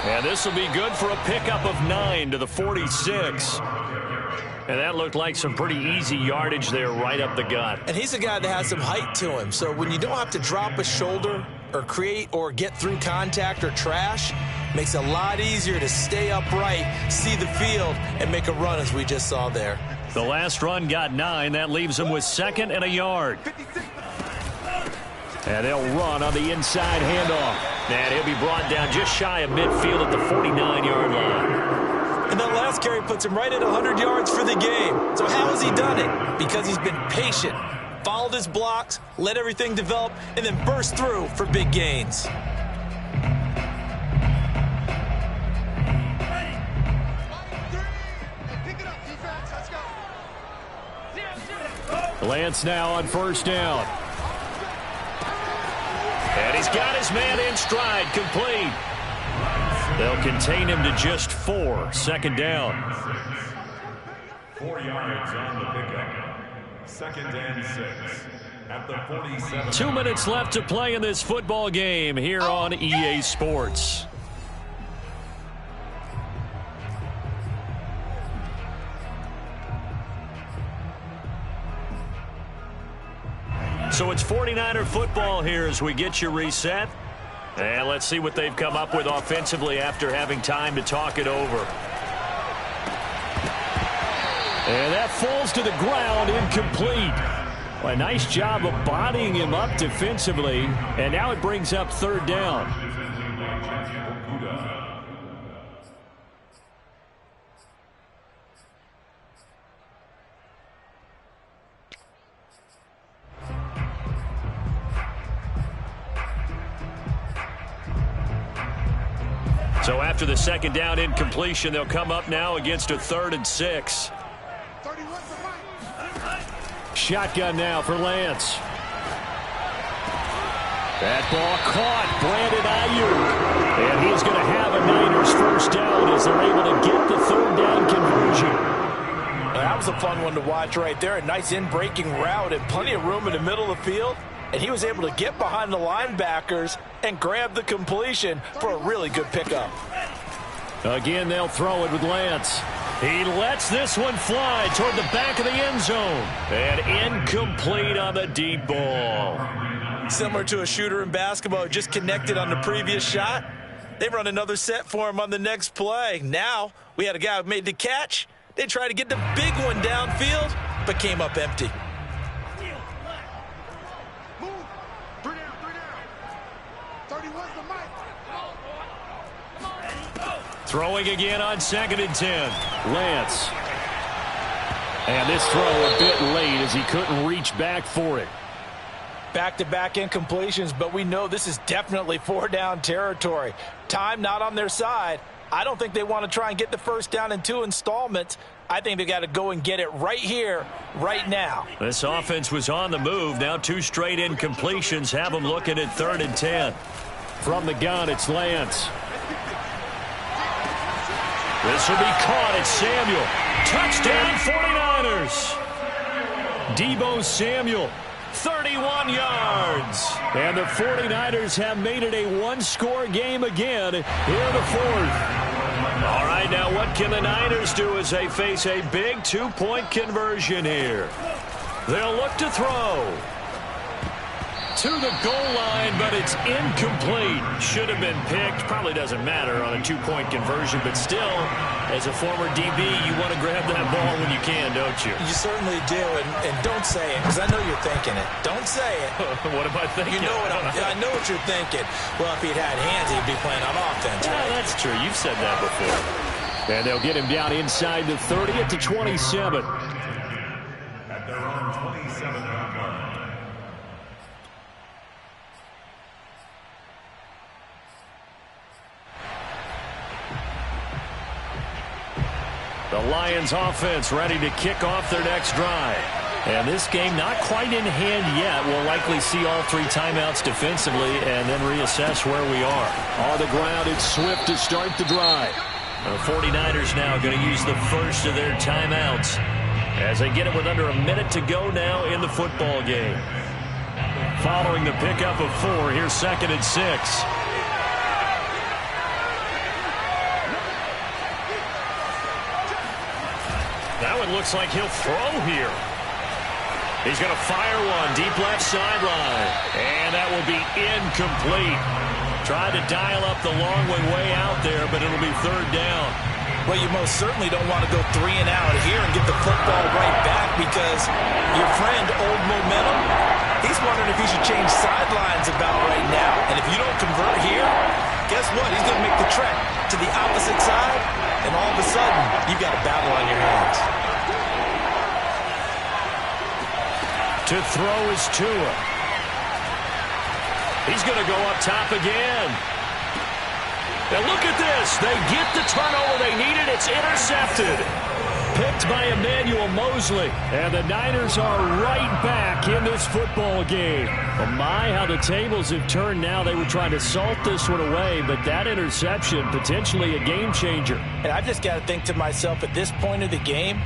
Speaker 1: And this will be good for a pickup of 9 to the 46. And that looked like some pretty easy yardage there right up the gut.
Speaker 4: And he's a guy that has some height to him. So when you don't have to drop a shoulder or create or get through contact or trash, makes it a lot easier to stay upright, see the field, and make a run as we just saw there.
Speaker 1: The last run got 9. That leaves him with 2nd and a yard. And they'll run on the inside handoff. And he'll be brought down just shy of midfield at the 49-yard line.
Speaker 4: And that last carry puts him right at 100 yards for the game. So how has he done it? Because he's been patient, followed his blocks, let everything develop, and then burst through for big gains.
Speaker 1: Lance now on 1st down. And he's got his man in stride, complete. They'll contain him to just 4. 2nd down.
Speaker 2: 4 yards on the pickup. 2nd and 6 at the 47.
Speaker 1: 2 minutes left to play in this football game here on EA Sports. So it's 49er football here as we get you reset. And let's see what they've come up with offensively after having time to talk it over. And that falls to the ground, incomplete. Well, a nice job of bodying him up defensively. And now it brings up 3rd down. So after the 2nd down incompletion, they'll come up now against a 3rd and 6. Shotgun now for Lance. That ball caught. Brandon Ayuk. And he's going to have a Niners 1st down as they're able to get the 3rd down conversion.
Speaker 5: That was a fun one to watch right there. A nice in-breaking route and plenty of room in the middle of the field. And he was able to get behind the linebackers and grab the completion for a really good pickup.
Speaker 1: Again, they'll throw it with Lance. He lets this one fly toward the back of the end zone. And incomplete on the deep ball.
Speaker 4: Similar to a shooter in basketball, just connected on the previous shot.
Speaker 5: They run another set for him on the next play. Now, we had a guy who made the catch. They tried to get the big one downfield, but came up empty.
Speaker 3: Move. 3 down, 3 down. 31's the mic.
Speaker 1: Throwing again on 2nd and 10. Lance. And this throw a bit late as he couldn't reach back for it.
Speaker 5: Back-to-back incompletions, but we know this is definitely 4-down territory. Time not on their side. I don't think they want to try and get the first down in 2 installments. I think they got to go and get it right here, right now.
Speaker 1: This offense was on the move. Now 2 straight incompletions have them looking at 3rd and 10. From the gun, it's Lance. This will be caught. It's Samuel. Touchdown 49ers. Deebo Samuel. 31 yards. And the 49ers have made it a 1-score game again here in the 4th. All right, now what can the Niners do as they face a big 2-point conversion here? They'll look to throw. To the goal line, but it's incomplete. Should have been picked. Probably doesn't matter on a 2-point conversion, but still, as a former DB, you want to grab that ball when you can, don't you?
Speaker 4: You certainly do, and don't say it, because I know you're thinking it. Don't say it.
Speaker 1: What am I thinking?
Speaker 4: You know what I know what you're thinking. Well, if he'd had hands, he'd be playing on offense.
Speaker 1: Yeah,
Speaker 4: right?
Speaker 1: that's true. You've said that before. And they'll get him down inside the 30 at the 27.
Speaker 2: At their own 27-yard line.
Speaker 1: The Lions offense ready to kick off their next drive. And this game not quite in hand yet. We'll likely see all 3 timeouts defensively and then reassess where we are. On the ground, it's Swift to start the drive. The 49ers now going to use the first of their timeouts as they get it with under a minute to go now in the football game. Following the pickup of 4, here's 2nd and 6. That one looks like he'll throw here. He's going to fire one deep left sideline. And that will be incomplete. Tried to dial up the long way out there, but it'll be 3rd down.
Speaker 5: Well, you most certainly don't want to go 3 and out here and get the football right back because your friend, Old Momentum, he's wondering if he should change sidelines about right now. And if you don't convert here, guess what? He's going to make the trek to the opposite side, and all of a sudden, you've got a battle on your hands.
Speaker 1: To throw is Tua. He's going to go up top again. And look at this. They get the turnover they needed. It's intercepted. Picked by Emmanuel Mosley. And the Niners are right back in this football game. Well, my, how the tables have turned now. They were trying to salt this one away, but that interception, potentially a game changer.
Speaker 5: And I've just got to think to myself, at this point of the game,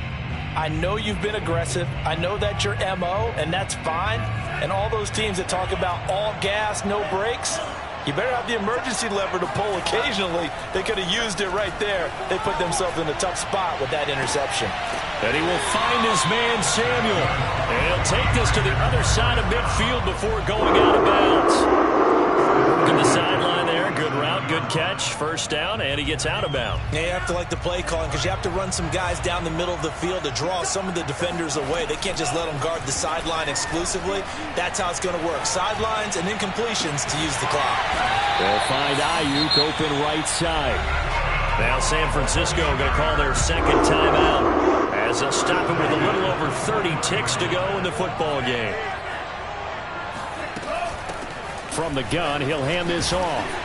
Speaker 5: I know you've been aggressive. I know that's your MO, and that's fine. And all those teams that talk about all gas, no brakes, you better have the emergency lever to pull occasionally. They could have used it right there. They put themselves in a tough spot with that interception.
Speaker 1: And he will find his man, Samuel. And he'll take this to the other side of midfield before going out of bounds. Look at the sideline there. Good route, good catch. 1st down, and he gets out of bounds.
Speaker 4: Yeah, you have to like the play calling because you have to run some guys down the middle of the field to draw some of the defenders away. They can't just let them guard the sideline exclusively. That's how it's going to work. Sidelines and incompletions to use the clock.
Speaker 1: They'll find Ayuk open right side. Now San Francisco going to call their 2nd timeout as they'll stop him with a little over 30 ticks to go in the football game. From the gun, he'll hand this off.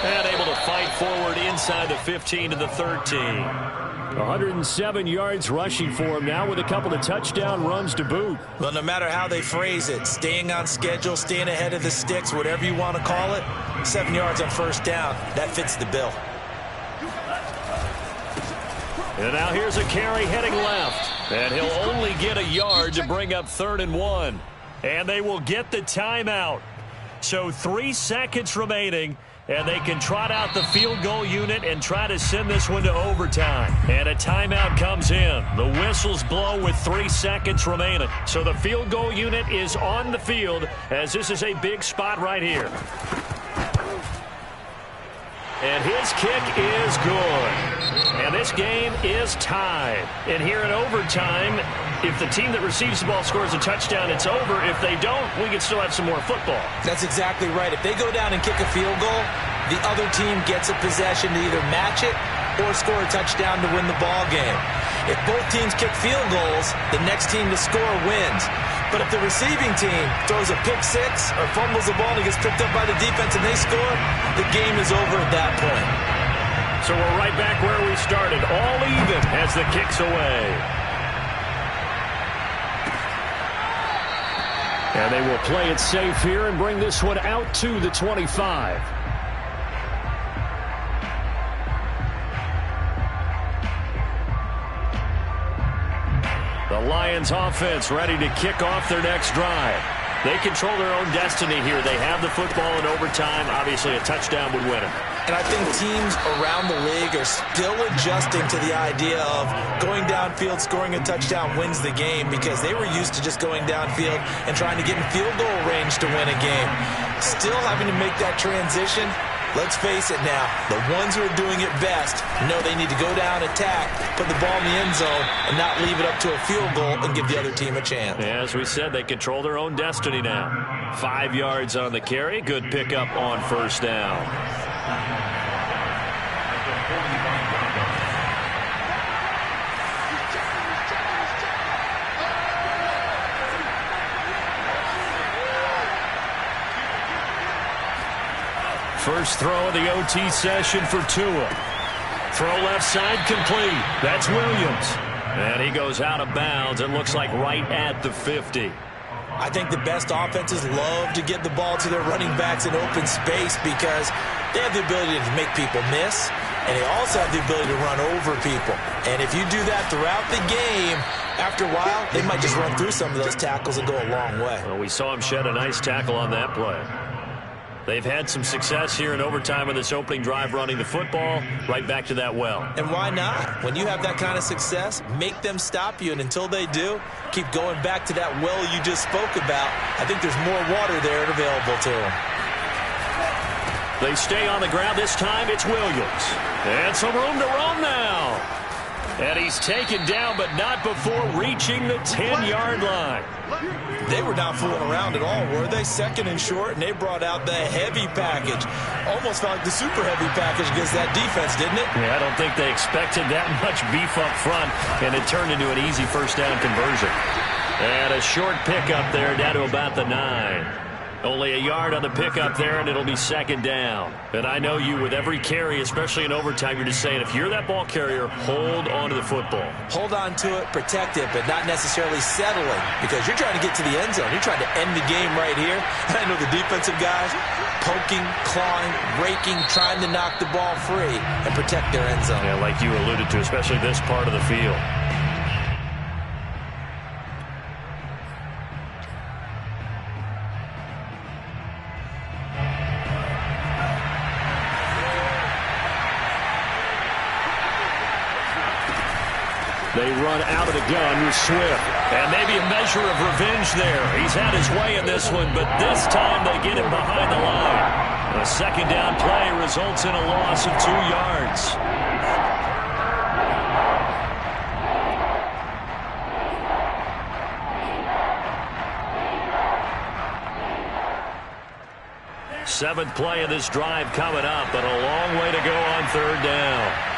Speaker 1: And able to fight forward inside the 15 to the 13. 107 yards rushing for him now with a couple of touchdown runs to boot.
Speaker 4: Well, no matter how they phrase it, staying on schedule, staying ahead of the sticks, whatever you want to call it, 7 yards on 1st down, that fits the bill.
Speaker 1: And now here's a carry heading left. And he'll only get a yard to bring up 3rd and 1. And they will get the timeout. So 3 seconds remaining, and they can trot out the field goal unit and try to send this one to overtime. And a timeout comes in. The whistles blow with 3 seconds remaining. So the field goal unit is on the field as this is a big spot right here. and his kick is good. And this game is tied. And here in overtime, if the team that receives the ball scores a touchdown, it's over. If they don't, we can still have some more football.
Speaker 4: That's exactly right. If they go down and kick a field goal, the other team gets a possession to either match it or score a touchdown to win the ball game. If both teams kick field goals, the next team to score wins. But if the receiving team throws a pick six or fumbles the ball and it gets picked up by the defense and they score, the game is over at that point.
Speaker 1: So we're right back where we started, all even as the kick's away. And they will play it safe here and bring this one out to the 25. The Lions offense ready to kick off their next drive. They control their own destiny here. They have the football in overtime. Obviously, a touchdown would win it.
Speaker 4: And I think teams around the league are still adjusting to the idea of going downfield, scoring a touchdown wins the game, because they were used to just going downfield and trying to get in field goal range to win a game. Still having to make that transition. Let's face it now, the ones who are doing it best know they need to go down, attack, put the ball in the end zone, and not leave it up to a field goal and give the other team a chance.
Speaker 1: As we said, they control their own destiny now. 5 yards on the carry. Good pickup on first down. First throw of the OT session for Tua. Throw left side complete. That's Williams. And he goes out of bounds. It looks like right at the 50.
Speaker 4: I think the best offenses love to get the ball to their running backs in open space because they have the ability to make people miss, and they also have the ability to run over people. And if you do that throughout the game, after a while, they might just run through some of those tackles and go a long way.
Speaker 1: Well, we saw him shed a nice tackle on that play. They've had some success here in overtime in this opening drive running the football. Right back to that well.
Speaker 4: And why not? When you have that kind of success, make them stop you. And until they do, keep going back to that well you just spoke about. I think there's more water there available to them.
Speaker 1: They stay on the ground. This time it's Williams. And some room to roam now. And he's taken down, but not before reaching the 10-yard line.
Speaker 4: They were not fooling around at all, were they? Second and short, and they brought out the heavy package. Almost felt like the super heavy package against that defense, didn't it?
Speaker 1: Yeah, I don't think they expected that much beef up front, and it turned into an easy first down conversion. And a short pickup there down to about the 9. Only a yard on the pickup there, and it'll be second down. And I know you, with every carry, especially in overtime, you're just saying, if you're that ball carrier, hold on to the football.
Speaker 4: Hold on to it, protect it, but not necessarily settling, because you're trying to get to the end zone. You're trying to end the game right here. And I know the defensive guys poking, clawing, raking, trying to knock the ball free and protect their end zone.
Speaker 1: Yeah, like you alluded to, especially this part of the field. They run out of the gun with Swift. And maybe a measure of revenge there. He's had his way in this one, but this time they get him behind the line. A second down play results in a loss of 2 yards. Seventh play of this drive coming up, but a long way to go on third down.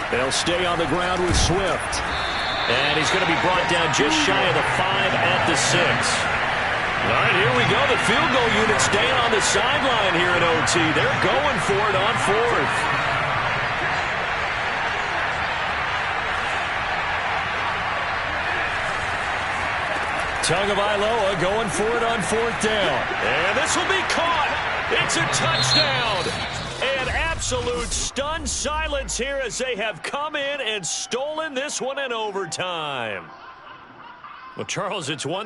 Speaker 1: They'll stay on the ground with Swift. And he's going to be brought down just shy of the 5 at the 6. All right, here we go. The field goal unit staying on the sideline here at OT. They're going for it on fourth. Tagovailoa going for it on fourth down. And this will be caught. It's a touchdown. And absolute stunned silence here as they have come in and stolen this one in overtime. Well, Charles, it's one.